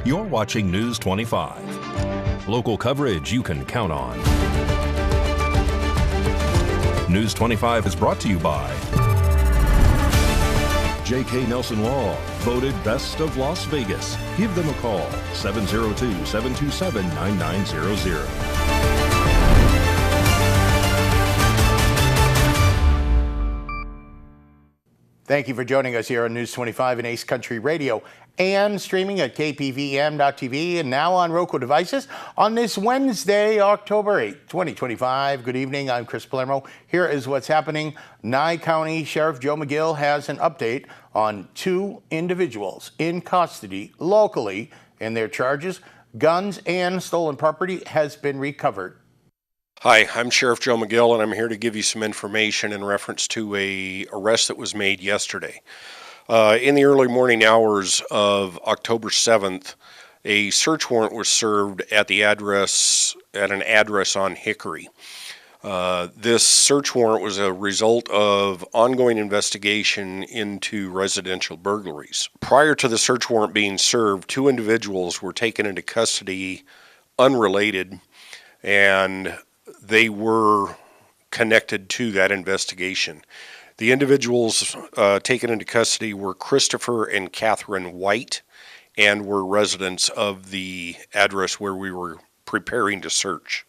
You're watching News 25. Local coverage you can count on. News 25 is brought to you by J.K. Nelson Law, voted Best of Las Vegas. Give them a call, 702-727-9900. Thank you for joining us here on News 25 and Ace Country Radio and streaming at KPVM-TV and now on Roku devices on this Wednesday, October 8th, 2025. Good evening. I'm Chris Palermo. Here is what's happening. Nye County Sheriff Joe McGill has an update on 2 individuals in custody locally, and their charges, guns and stolen property, has been recovered. Hi, I'm Sheriff Joe McGill, and I'm here to give you some information in reference to an arrest that was made yesterday. In the early morning hours of October 7th, a search warrant was served at an address on Hickory. This search warrant was a result of ongoing investigation into residential burglaries. Prior to the search warrant being served, 2 individuals were taken into custody unrelated, and they were connected to that investigation. The individuals taken into custody were Christopher and Catherine White and were residents of the address where we were preparing to search.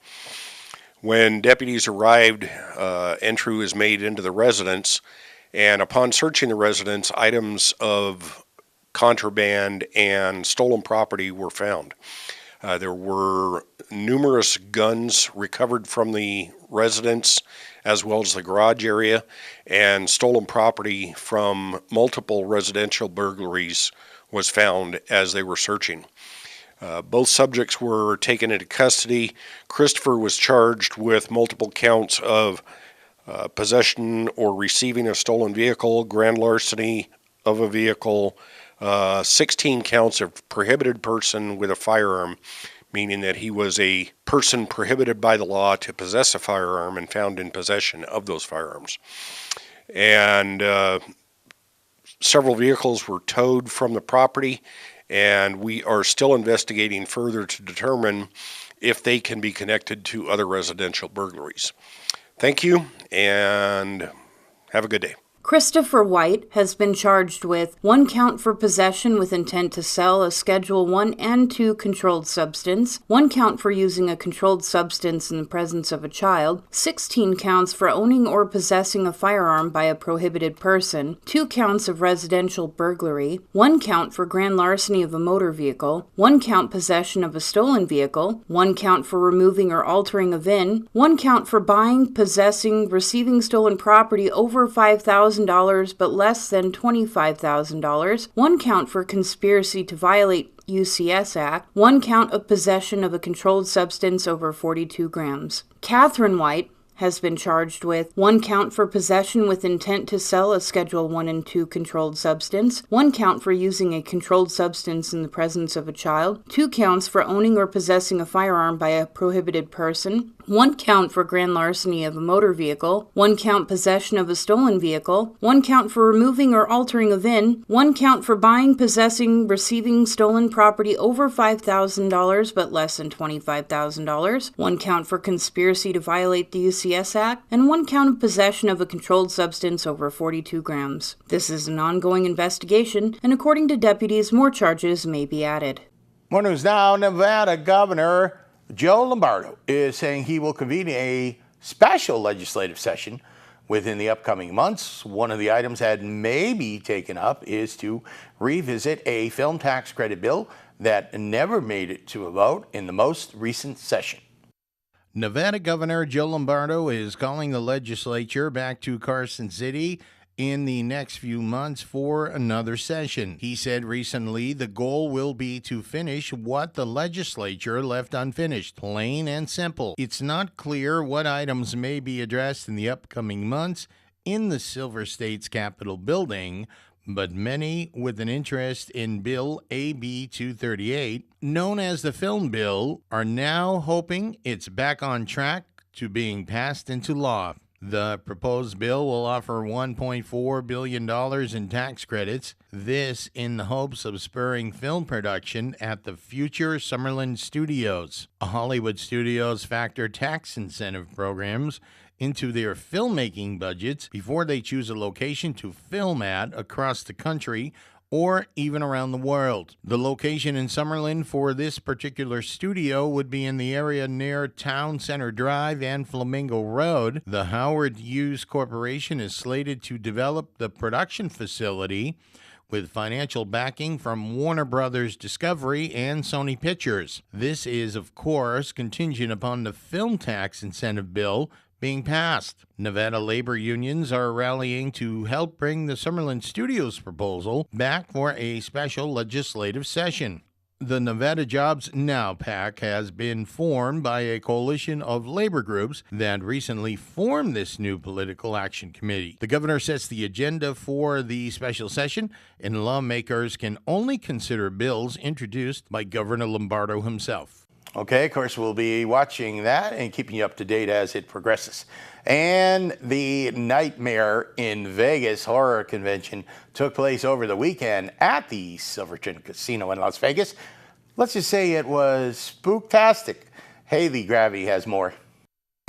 When deputies arrived, entry was made into the residence, and upon searching the residence, items of contraband and stolen property were found. There were numerous guns recovered from the residence as well as the garage area, and stolen property from multiple residential burglaries was found as they were searching. Both subjects were taken into custody. Christopher was charged with multiple counts of possession or receiving a stolen vehicle, grand larceny of a vehicle, 16 counts of prohibited person with a firearm, meaning that he was a person prohibited by the law to possess a firearm and found in possession of those firearms. And several vehicles were towed from the property, and we are still investigating further to determine if they can be connected to other residential burglaries. Thank you, and have a good day. Christopher White has been charged with 1 count for possession with intent to sell a Schedule 1 and 2 controlled substance, 1 count for using a controlled substance in the presence of a child, 16 counts for owning or possessing a firearm by a prohibited person, 2 counts of residential burglary, 1 count for grand larceny of a motor vehicle, 1 count possession of a stolen vehicle, 1 count for removing or altering a VIN, 1 count for buying, possessing, receiving stolen property over $5,000 but less than $25,000, 1 count for conspiracy to violate UCS Act, 1 count of possession of a controlled substance over 42 grams. Catherine White has been charged with 1 count for possession with intent to sell a Schedule 1 and 2 controlled substance, 1 count for using a controlled substance in the presence of a child, 2 counts for owning or possessing a firearm by a prohibited person, 1 count for grand larceny of a motor vehicle, 1 count possession of a stolen vehicle, 1 count for removing or altering a VIN, 1 count for buying, possessing, receiving stolen property over $5,000 but less than $25,000, 1 count for conspiracy to violate the UCS Act, and 1 count of possession of a controlled substance over 42 grams. This is an ongoing investigation, and according to deputies, more charges may be added. More news now. Nevada Governor Joe Lombardo is saying he will convene a special legislative session within the upcoming months. One of the items that may be taken up is to revisit a film tax credit bill that never made it to a vote in the most recent session. Nevada Governor Joe Lombardo is calling the legislature back to Carson City in the next few months for another session. He said recently the goal will be to finish what the legislature left unfinished. Plain and simple. It's not clear what items may be addressed in the upcoming months in the Silver State's Capitol building, but many with an interest in Bill AB 238, known as the Film Bill, are now hoping it's back on track to being passed into law. The proposed bill will offer $1.4 billion in tax credits, this in the hopes of spurring film production at the future Summerlin Studios. Hollywood studios factor tax incentive programs into their filmmaking budgets before they choose a location to film at across the country or even around the world. The location in Summerlin for this particular studio would be in the area near Town Center Drive and Flamingo Road. The Howard Hughes Corporation is slated to develop the production facility with financial backing from Warner Brothers Discovery and Sony Pictures. This is, of course, contingent upon the film tax incentive bill being passed. Nevada labor unions are rallying to help bring the Summerlin Studios proposal back for a special legislative session. The Nevada Jobs Now PAC has been formed by a coalition of labor groups that recently formed this new political action committee. The governor sets the agenda for the special session, and lawmakers can only consider bills introduced by Governor Lombardo himself. Okay, of course, we'll be watching that and keeping you up to date as it progresses. And the Nightmare in Vegas horror convention took place over the weekend at the Silverton Casino in Las Vegas. Let's just say it was spooktastic. Haley Gravy has more.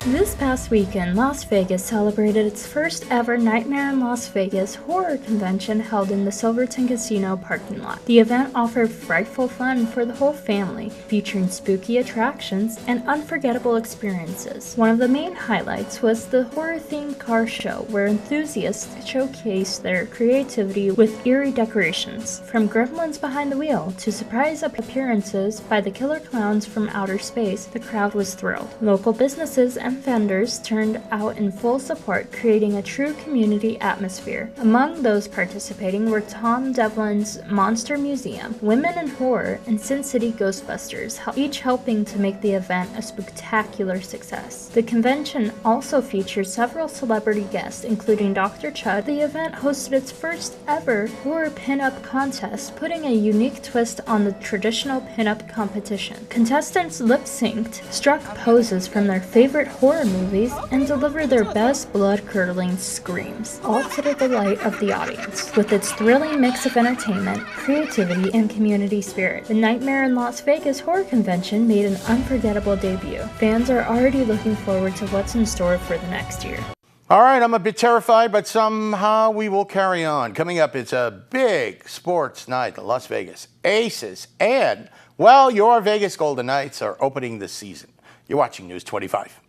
This past weekend, Las Vegas celebrated its first ever Nightmare in Las Vegas horror convention held in the Silverton Casino parking lot. The event offered frightful fun for the whole family, featuring spooky attractions and unforgettable experiences. One of the main highlights was the horror-themed car show, where enthusiasts showcased their creativity with eerie decorations. From gremlins behind the wheel to surprise appearances by the killer clowns from outer space, the crowd was thrilled. Local businesses and vendors turned out in full support, creating a true community atmosphere. Among those participating were Tom Devlin's Monster Museum, Women in Horror, and Sin City Ghostbusters, each helping to make the event a spectacular success. The convention also featured several celebrity guests, including Dr. Chud. The event hosted its first ever horror pin-up contest, putting a unique twist on the traditional pin-up competition. Contestants lip-synced, struck poses from their favorite horror movies, and deliver their best blood-curdling screams, all to the delight of the audience. With its thrilling mix of entertainment, creativity, and community spirit, the Nightmare in Las Vegas Horror Convention made an unforgettable debut. Fans are already looking forward to what's in store for the next year. All right, I'm a bit terrified, but somehow we will carry on. Coming up, it's a big sports night in Las Vegas. Aces and, well, your Vegas Golden Knights are opening the season. You're watching News 25.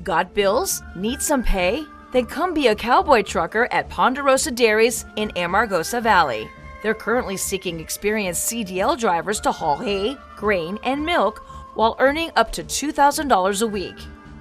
Got bills? Need some pay? Then come be a cowboy trucker at Ponderosa Dairies in Amargosa Valley. They're currently seeking experienced CDL drivers to haul hay, grain, and milk while earning up to $2,000 a week.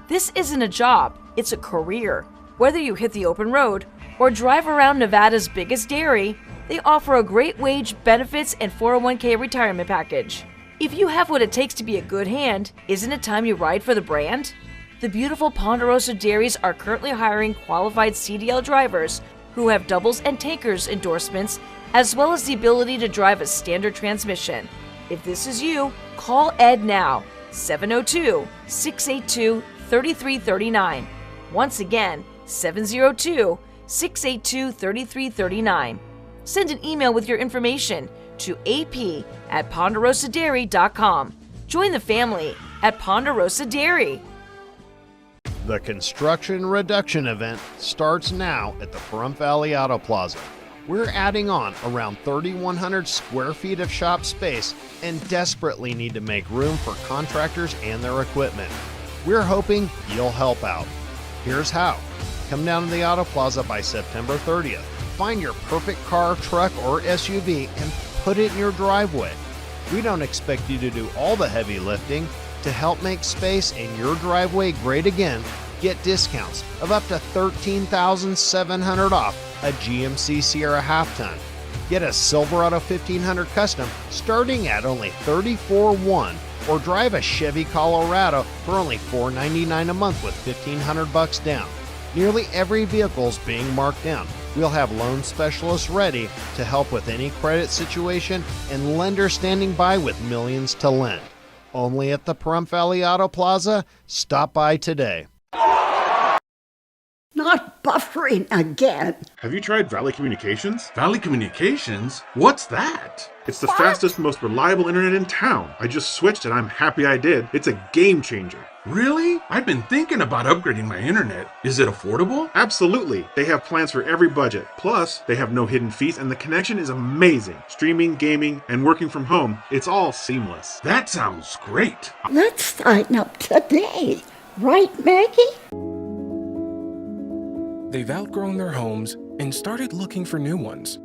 This isn't a job, it's a career. Whether you hit the open road or drive around Nevada's biggest dairy, they offer a great wage, benefits, and 401k retirement package. If you have what it takes to be a good hand, isn't it time you ride for the brand? The beautiful Ponderosa Dairies are currently hiring qualified CDL drivers who have doubles and takers endorsements, as well as the ability to drive a standard transmission. If this is you, call Ed now, 702-682-3339. Once again, 702-682-3339. Send an email with your information to ap@ponderosadairy.com. Join the family at Ponderosa Dairy. The construction reduction event starts now at the Pahrump Valley Auto Plaza. We're adding on around 3,100 square feet of shop space and desperately need to make room for contractors and their equipment. We're hoping you'll help out. Here's how. Come down to the Auto Plaza by September 30th. Find your perfect car, truck, or SUV and put it in your driveway. We don't expect you to do all the heavy lifting. To help make space in your driveway great again, get discounts of up to $13,700 off a GMC Sierra half-ton. Get a Silverado 1500 Custom starting at only $34,100, or drive a Chevy Colorado for only $499 a month with $1,500 down. Nearly every vehicle is being marked down. We'll have loan specialists ready to help with any credit situation and lenders standing by with millions to lend. Only at the Pahrump Valley Auto Plaza. Stop by today. buffering again. Have you tried Valley Communications? Valley Communications? What's that? It's the fastest, most reliable internet in town. I just switched and I'm happy I did. It's a game changer. Really? I've been thinking about upgrading my internet. Is it affordable? Absolutely. They have plans for every budget. Plus, they have no hidden fees and the connection is amazing. Streaming, gaming, and working from home, it's all seamless. That sounds great. Let's sign up today. Right, Maggie? They've outgrown their homes and started looking for new ones.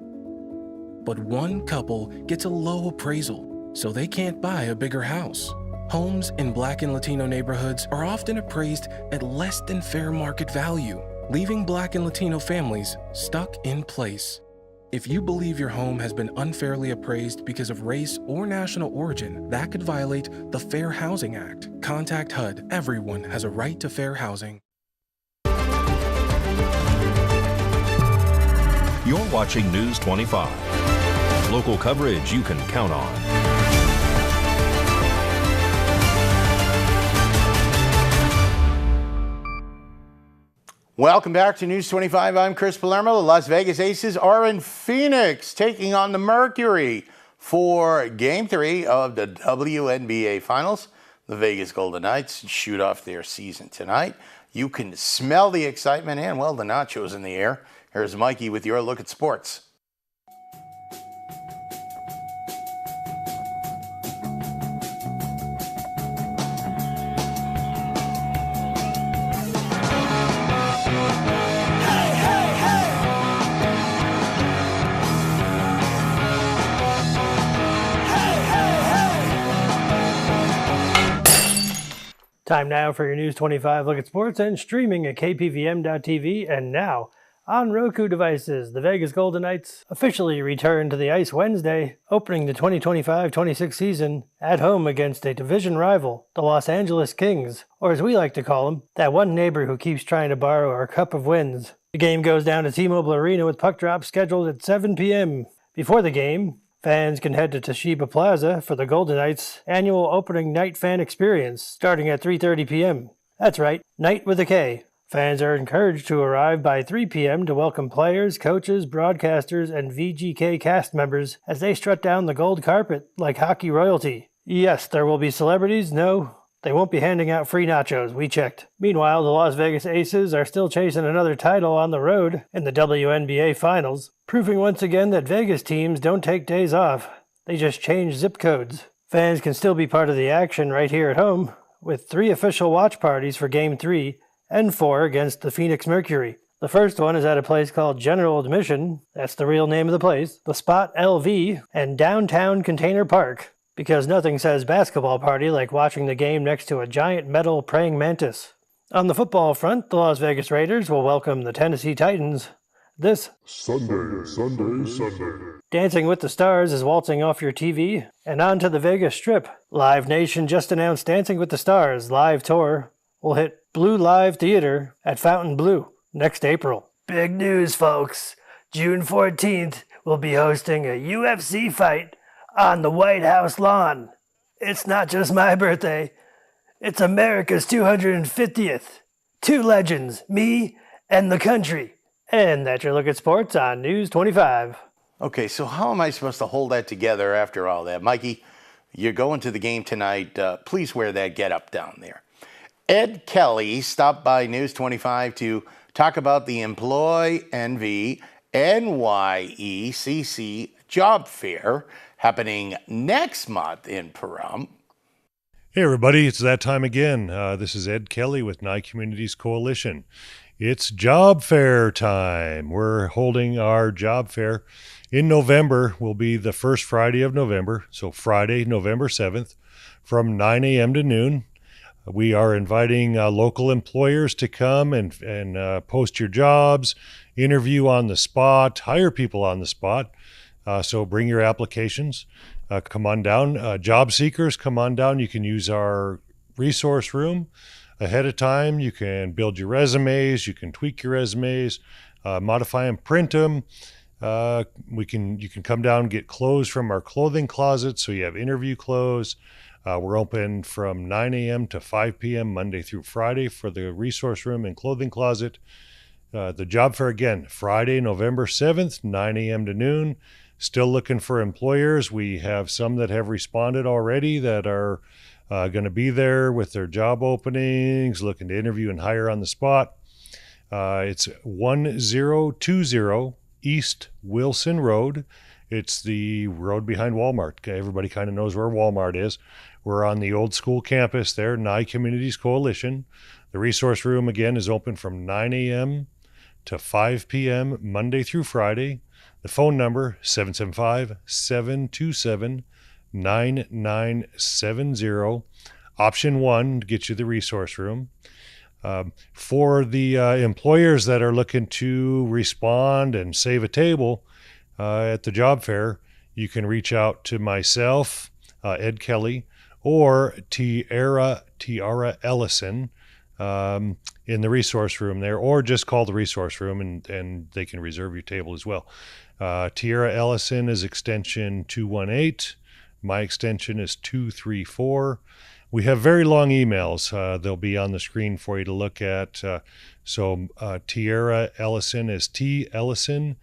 But one couple gets a low appraisal, so they can't buy a bigger house. Homes in Black and Latino neighborhoods are often appraised at less than fair market value, leaving Black and Latino families stuck in place. If you believe your home has been unfairly appraised because of race or national origin, that could violate the Fair Housing Act. Contact HUD. Everyone has a right to fair housing. You're watching News 25. Local coverage you can count on. Welcome back to News 25. I'm Chris Palermo. The Las Vegas Aces are in Phoenix taking on the Mercury for Game 3 of the WNBA Finals. The Vegas Golden Knights shoot off their season tonight. You can smell the excitement and, well, the nachos in the air. Here's Mikey with your look at sports. Time now for your News 25 look at sports and streaming at KPVM.TV and now on Roku devices. The Vegas Golden Knights officially return to the ice Wednesday, opening the 2025-26 season at home against a division rival, the Los Angeles Kings, or as we like to call them, that one neighbor who keeps trying to borrow our cup of wins. The game goes down to T-Mobile Arena with puck drop scheduled at 7 p.m. Before the game, fans can head to Toshiba Plaza for the Golden Knights' annual opening night fan experience, starting at 3:30 p.m. That's right, night with a K. Fans are encouraged to arrive by 3 p.m. to welcome players, coaches, broadcasters, and VGK cast members as they strut down the gold carpet like hockey royalty. Yes, there will be celebrities. No, they won't be handing out free nachos. We checked. Meanwhile, the Las Vegas Aces are still chasing another title on the road in the WNBA Finals, proving once again that Vegas teams don't take days off. They just change zip codes. Fans can still be part of the action right here at home, with 3 official watch parties for Game 3 and 4 against the Phoenix Mercury. The first one is at a place called General Admission, that's the real name of the place, the Spot LV, and Downtown Container Park, because nothing says basketball party like watching the game next to a giant metal praying mantis. On the football front, the Las Vegas Raiders will welcome the Tennessee Titans this Sunday. Dancing with the Stars is waltzing off your TV and onto the Vegas Strip. Live Nation just announced Dancing with the Stars live tour will hit Blue Live Theater at Fountain Blue next April. Big news, folks. June 14th, we'll be hosting a UFC fight on the White House lawn. It's not just my birthday. It's America's 250th. 2 legends, me and the country. And that's your look at sports on News 25. Okay, so how am I supposed to hold that together after all that? Mikey, you're going to the game tonight. Please wear that getup down there. Ed Kelly stopped by News 25 to talk about the Employ NV NYECC job fair happening next month in Pahrump. Hey everybody, it's that time again. This is Ed Kelly with Nye Communities Coalition. It's job fair time. We're holding our job fair in November. Will be the first Friday of November, so Friday, November 7th, from 9 a.m. to noon. We are inviting local employers to come and post your jobs, interview on the spot, hire people on the spot. So bring your applications. Come on down. Job seekers, come on down. You can use our resource room ahead of time. You can build your resumes. You can tweak your resumes, modify them, print them. You can come down and get clothes from our clothing closet, so you have interview clothes. We're open from 9 a.m. to 5 p.m. Monday through Friday for the resource room and clothing closet. The job fair again, Friday, November 7th, 9 a.m. to noon. Still looking for employers. We have some that have responded already that are going to be there with their job openings, looking to interview and hire on the spot. It's 1020 East Wilson Road. It's the road behind Walmart. Everybody kind of knows where Walmart is. We're on the old school campus there, Nye Communities Coalition. The resource room, again, is open from 9 a.m. to 5 p.m. Monday through Friday. The phone number, 775-727-9970. Option 1 to get you the resource room. For the employers that are looking to respond and save a table at the job fair, you can reach out to myself, Ed Kelly, or Tiara Ellison in the resource room there, or just call the resource room and they can reserve your table as well. Tiara Ellison is extension 218. My extension is 234. We have very long emails. They'll be on the screen for you to look at. So Tiara Ellison is Ellison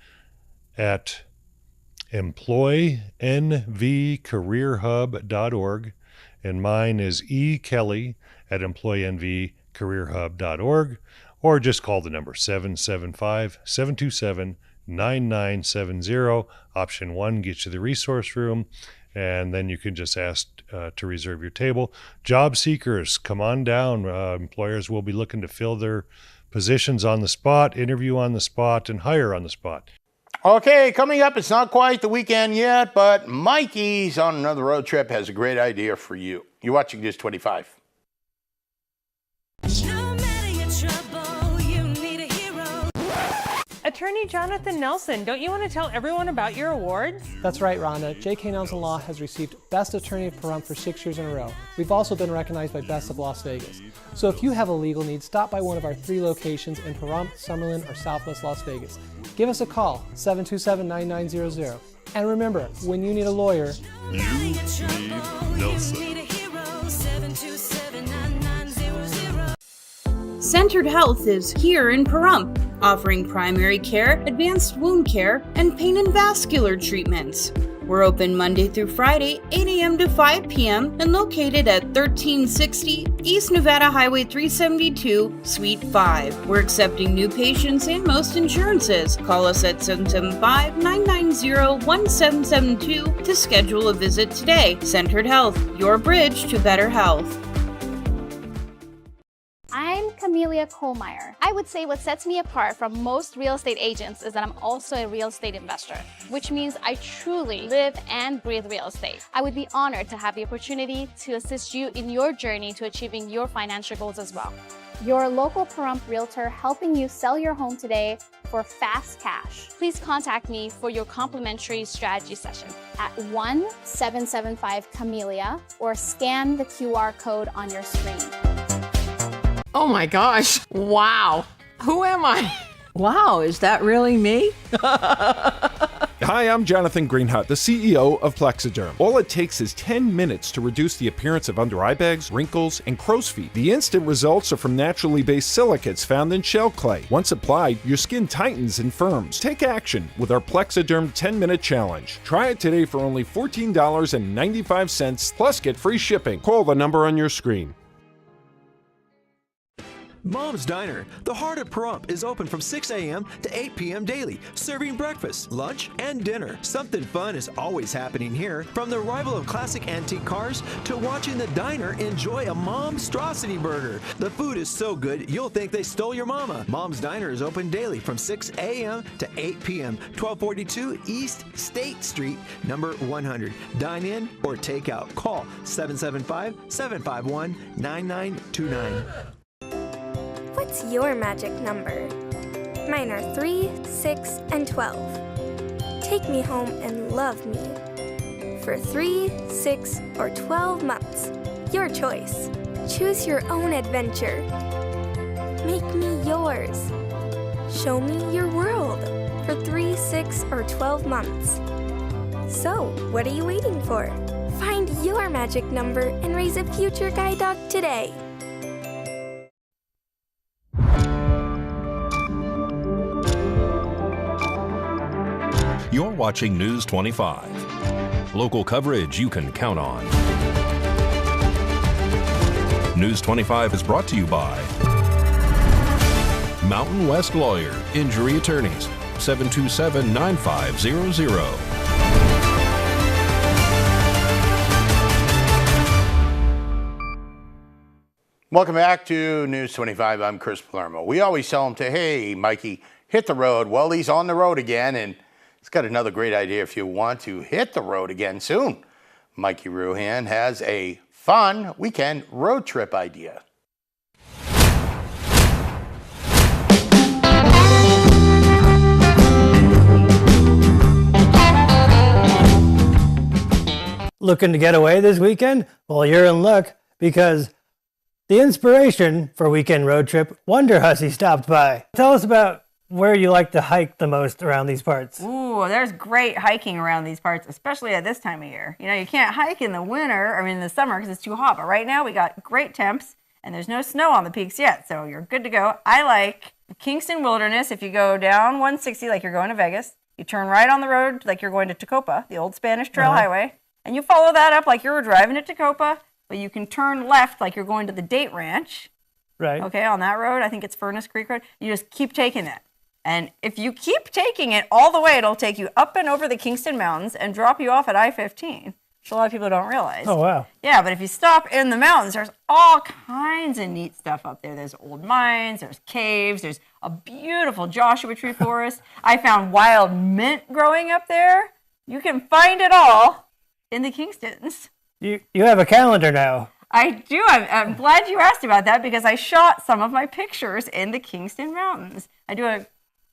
at employnvcareerhub.org, and mine is Kelly at employnvcareerhub.org, or just call the number 775-727-9970. Option 1 gets you the resource room, and then you can just ask to reserve your table. Job seekers, come on down. Employers will be looking to fill their positions on the spot, interview on the spot, and hire on the spot. Okay, coming up, it's not quite the weekend yet, but Mikey's on another road trip has a great idea for you. You're watching News 25. Attorney Jonathan Nelson, don't you want to tell everyone about your awards? That's right, Rhonda. J.K. Nelson Law has received Best Attorney of Pahrump for 6 years in a row. We've also been recognized by Best of Las Vegas. So if you have a legal need, stop by one of our 3 locations in Pahrump, Summerlin, or Southwest Las Vegas. Give us a call, 727-9900. And remember, when you need a lawyer, you need Nelson. Centered Health is here in Pahrump, offering primary care, advanced wound care, and pain and vascular treatments. We're open Monday through Friday, 8 a.m. to 5 p.m. and located at 1360 East Nevada Highway 372, Suite 5. We're accepting new patients and most insurances. Call us at 775-990-1772 to schedule a visit today. Centered Health, your bridge to better health. I'm Camelia Kohlmeyer. I would say what sets me apart from most real estate agents is that I'm also a real estate investor, which means I truly live and breathe real estate. I would be honored to have the opportunity to assist you in your journey to achieving your financial goals as well. Your local Pahrump realtor helping you sell your home today for fast cash. Please contact me for your complimentary strategy session at 1-775-CAMELIA or scan the QR code on your screen. Oh my gosh. Wow. Who am I? Wow, is that really me? Hi, I'm Jonathan Greenhut, the CEO of Plexiderm. All it takes is 10 minutes to reduce the appearance of under eye bags, wrinkles, and crow's feet. The instant results are from naturally based silicates found in shell clay. Once applied, your skin tightens and firms. Take action with our Plexiderm 10-minute challenge. Try it today for only $14.95 plus get free shipping. Call the number on your screen. Mom's Diner, the heart of Pahrump, is open from 6 a.m. to 8 p.m. daily, serving breakfast, lunch, and dinner. Something fun is always happening here, from the arrival of classic antique cars to watching the diner enjoy a Momstrosity burger. The food is so good, you'll think they stole your mama. Mom's Diner is open daily from 6 a.m. to 8 p.m., 1242 East State Street, number 100. Dine in or take out. Call 775-751-9929. What's your magic number? Mine are 3, 6, and 12. Take me home and love me. For 3, 6, or 12 months. Your choice. Choose your own adventure. Make me yours. Show me your world. For 3, 6, or 12 months. So, what are you waiting for? Find your magic number and raise a future guide dog today. You're watching News 25. Local coverage you can count on. News 25 is brought to you by Mountain West Lawyer, Injury Attorneys, 727-9500. Welcome back to News 25. I'm Chris Palermo. We always tell him to, hey, Mikey, hit the road. Well, he's on the road again, and he's got another great idea if you want to hit the road again soon. Mikey Ruhan has a fun weekend road trip idea. Looking to get away this weekend? Well, you're in luck, because the inspiration for weekend road trip, Wonder Hussy, stopped by. Tell us about where you like to hike the most around these parts. Ooh, there's great hiking around these parts, especially at this time of year. You know, you can't hike in the winter, in the summer, because it's too hot. But right now we got great temps, and there's no snow on the peaks yet, so you're good to go. I like Kingston Wilderness. If you go down 160 like you're going to Vegas, you turn right on the road like you're going to Tecopa, the old Spanish Trail Highway, and you follow that up like you were driving to Tecopa. But you can turn left like you're going to the Date Ranch. Right. Okay, on that road, I think it's Furnace Creek Road. You just keep taking it. And if you keep taking it all the way, it'll take you up and over the Kingston Mountains and drop you off at I-15, which a lot of people don't realize. Oh, wow. Yeah, but if you stop in the mountains, there's all kinds of neat stuff up there. There's old mines, there's caves, there's a beautiful Joshua Tree forest. I found wild mint growing up there. You can find it all in the Kingstons. You have a calendar now. I do. I'm glad you asked about that, because I shot some of my pictures in the Kingston Mountains. I do a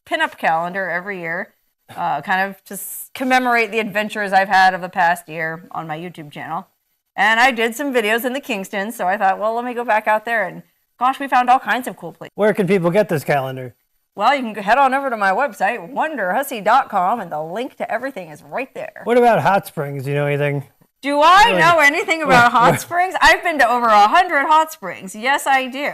pinup calendar every year, kind of just commemorate the adventures I've had of the past year on my YouTube channel. And I did some videos in the Kingstons, so I thought, well, let me go back out there. And gosh, we found all kinds of cool places. Where can people get this calendar? Well, you can head on over to my website, wonderhussy.com, and the link to everything is right there. What about hot springs? Do you know anything? Do I know anything about hot springs? I've been to over 100 hot springs. Yes, I do.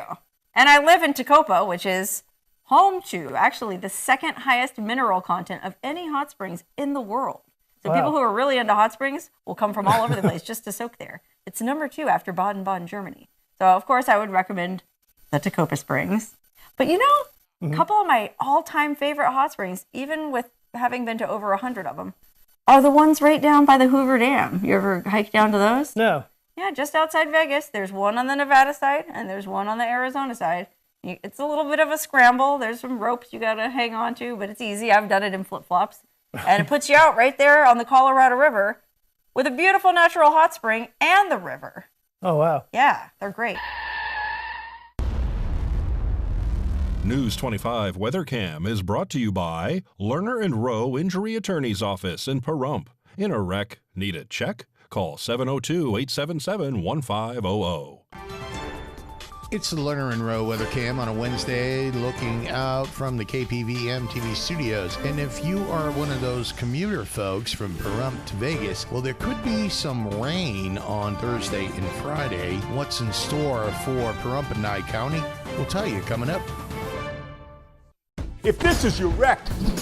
And I live in Tecopa, which is home to actually the second highest mineral content of any hot springs in the world. So people who are really into hot springs will come from all over the place just to soak there. It's number 2 after Baden-Baden, Germany. So, of course, I would recommend the Tecopa Springs. But, you know, a couple of my all-time favorite hot springs, even with having been to over 100 of them, are the ones right down by the Hoover Dam. You ever hike down to those? No. Yeah, just outside Vegas. There's one on the Nevada side, and there's one on the Arizona side. It's a little bit of a scramble. There's some ropes you got to hang on to, but it's easy. I've done it in flip-flops. And it puts you out right there on the Colorado River with a beautiful natural hot spring and the river. Oh, wow. Yeah, they're great. News 25 Weather Cam is brought to you by Lerner and Rowe Injury Attorney's Office in Pahrump. In a wreck, need a check? Call 702-877-1500. It's the Lerner and Rowe Weather Cam on a Wednesday, looking out from the KPVM-TV studios. And if you are one of those commuter folks from Pahrump to Vegas, well, there could be some rain on Thursday and Friday. What's in store for Pahrump and Nye County? We'll tell you coming up. If this is your wreck,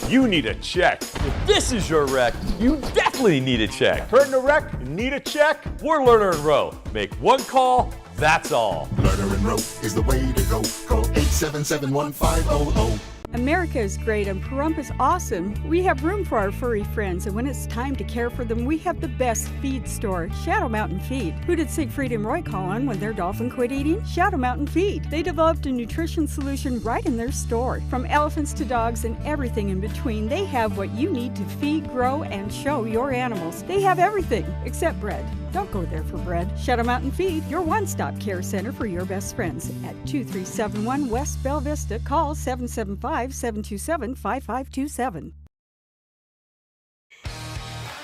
you need a check. If this is your wreck, you definitely need a check. Hurt in a wreck? Need a check? We're Lerner and Rowe. Make one call, that's all. Lerner and Rowe is the way to go. Call 877-1500. America is great and Pahrump is awesome. We have room for our furry friends, and when it's time to care for them, we have the best feed store, Shadow Mountain Feed. Who did Siegfried and Roy call on when their dolphin quit eating? Shadow Mountain Feed. They developed a nutrition solution right in their store. From elephants to dogs and everything in between, they have what you need to feed, grow, and show your animals. They have everything except bread. Don't go there for bread. Shadow Mountain Feed, your one-stop care center for your best friends. At 2371 West Bella Vista, call 775-727-5527.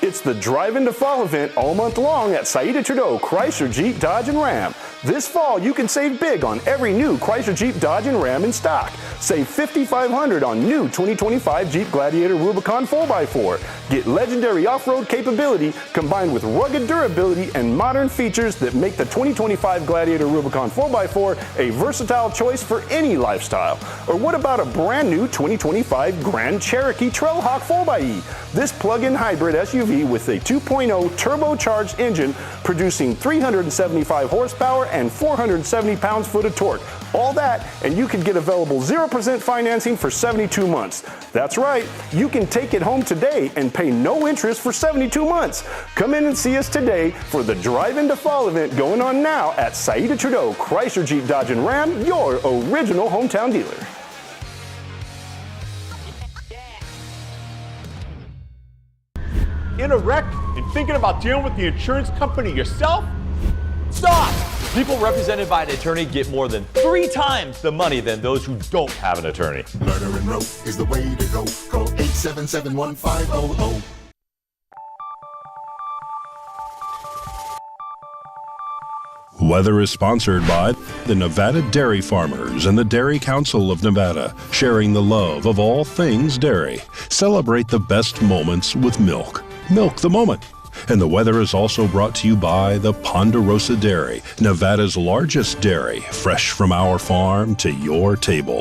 It's the Drive Into Fall event all month long at Saida Trudeau Chrysler Jeep Dodge and Ram. This fall, you can save big on every new Chrysler, Jeep, Dodge, and Ram in stock. Save $5,500 on new 2025 Jeep Gladiator Rubicon 4x4. Get legendary off-road capability combined with rugged durability and modern features that make the 2025 Gladiator Rubicon 4x4 a versatile choice for any lifestyle. Or what about a brand new 2025 Grand Cherokee Trailhawk 4xe? This plug-in hybrid SUV with a 2.0 turbocharged engine producing 375 horsepower and 470 pounds-foot of torque. All that, and you can get available 0% financing for 72 months. That's right, you can take it home today and pay no interest for 72 months. Come in and see us today for the Drive Into Fall event going on now at Saida Trudeau Chrysler, Jeep, Dodge, and Ram, your original hometown dealer. In a wreck and thinking about dealing with the insurance company yourself? Stop! People represented by an attorney get more than 3 times the money than those who don't have an attorney. Lerner and Rowe is the way to go. Call 877-1500. Weather is sponsored by the Nevada Dairy Farmers and the Dairy Council of Nevada, sharing the love of all things dairy. Celebrate the best moments with milk. Milk the moment. And the weather is also brought to you by the Ponderosa Dairy, Nevada's largest dairy, fresh from our farm to your table.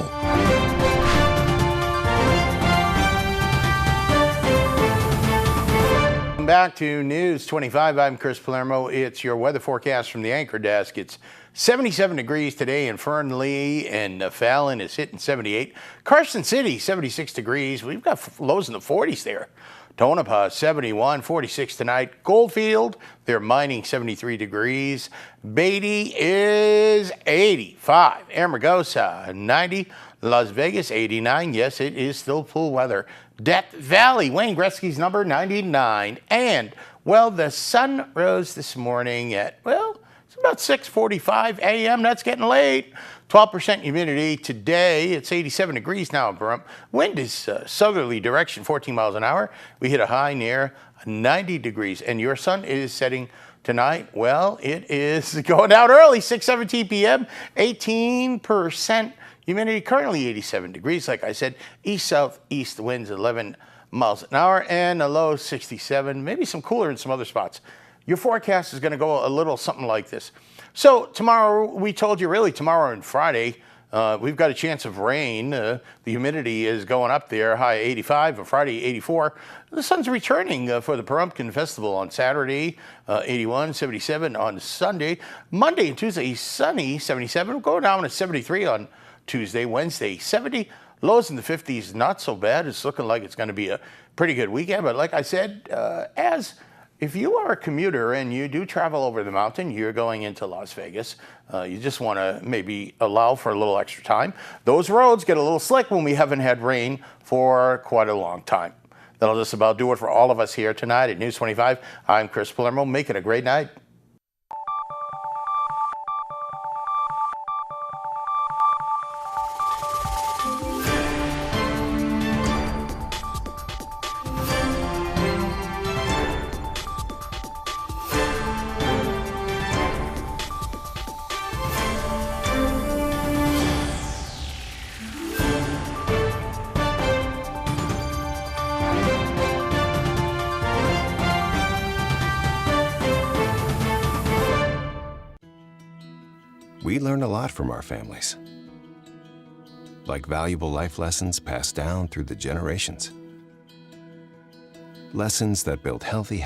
Welcome back to News 25. I'm Chris Palermo. It's your weather forecast from the Anchor Desk. It's 77 degrees today in Fernley, and Fallon is hitting 78. Carson City, 76 degrees. We've got lows in the 40s there. Tonopah, 71, 46 tonight. Goldfield, they're mining 73 degrees. Beatty is 85. Amargosa, 90. Las Vegas, 89. Yes, it is still full weather. Death Valley, Wayne Gretzky's number, 99. And, well, the sun rose this morning at, well, it's about 6:45 a.m. That's getting late. 12% humidity today. It's 87 degrees now in Pahrump. Wind is southerly direction, 14 miles an hour. We hit a high near 90 degrees. And your sun is setting tonight. Well, it is going out early, 6:17 p.m., 18% humidity, currently 87 degrees. Like I said, east-southeast winds 11 miles an hour and a low 67, maybe some cooler in some other spots. Your forecast is going to go a little something like this. So tomorrow, we told you really tomorrow and Friday, we've got a chance of rain. The humidity is going up there, high 85, on Friday 84. The sun's returning for the Pahrump Festival on Saturday, 81, 77 on Sunday. Monday and Tuesday, sunny, 77. We'll go down to 73 on Tuesday. Wednesday, 70. Lows in the 50s, not so bad. It's looking like it's going to be a pretty good weekend. But like I said, if you are a commuter and you do travel over the mountain, you're going into Las Vegas, you just want to maybe allow for a little extra time. Those roads get a little slick when we haven't had rain for quite a long time. That'll just about do it for all of us here tonight at News 25. I'm Chris Palermo. Make it a great night. We learn a lot from our families, like valuable life lessons passed down through the generations. Lessons that build healthy